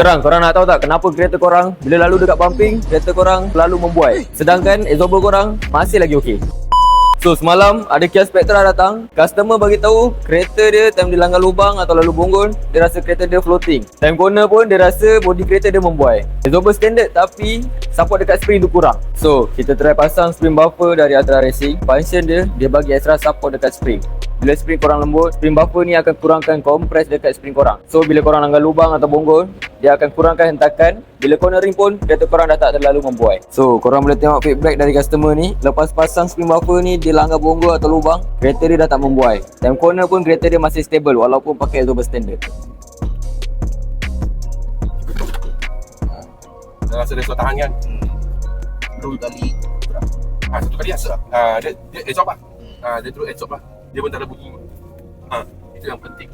Korang nak tahu tak kenapa kereta korang bila lalu dekat bumping, kereta korang selalu membuai, sedangkan exhauster korang masih lagi okey? So semalam ada Kia Spectra datang, customer bagi tahu kereta dia time dia langgar lubang atau lalu bonggol, dia rasa kereta dia floating. Time corner pun dia rasa body kereta dia membuai. Exhauster standard tapi support dekat spring tu kurang. So kita try pasang spring buffer dari Ultra Racing. Function dia bagi extra support dekat spring. Bila spring korang lembut, spring buffer ni akan kurangkan kompres dekat spring korang. So bila korang langgar lubang atau bonggol, dia akan kurangkan hentakan. Bila cornering pun kereta korang dah tak terlalu membuai. So korang boleh tengok feedback dari customer ni. Lepas pasang spring buffer ni, dia langgar bonggol atau lubang, kereta dia dah tak membuai. Time corner pun kereta dia masih stable walaupun pakai exhauster standard. Rasa dia tahan kan? Dua kali. Satu kali rasa dia absorb lah. Dia terus absorb lah. Dia pun tak ada bunyi. Itu yang penting.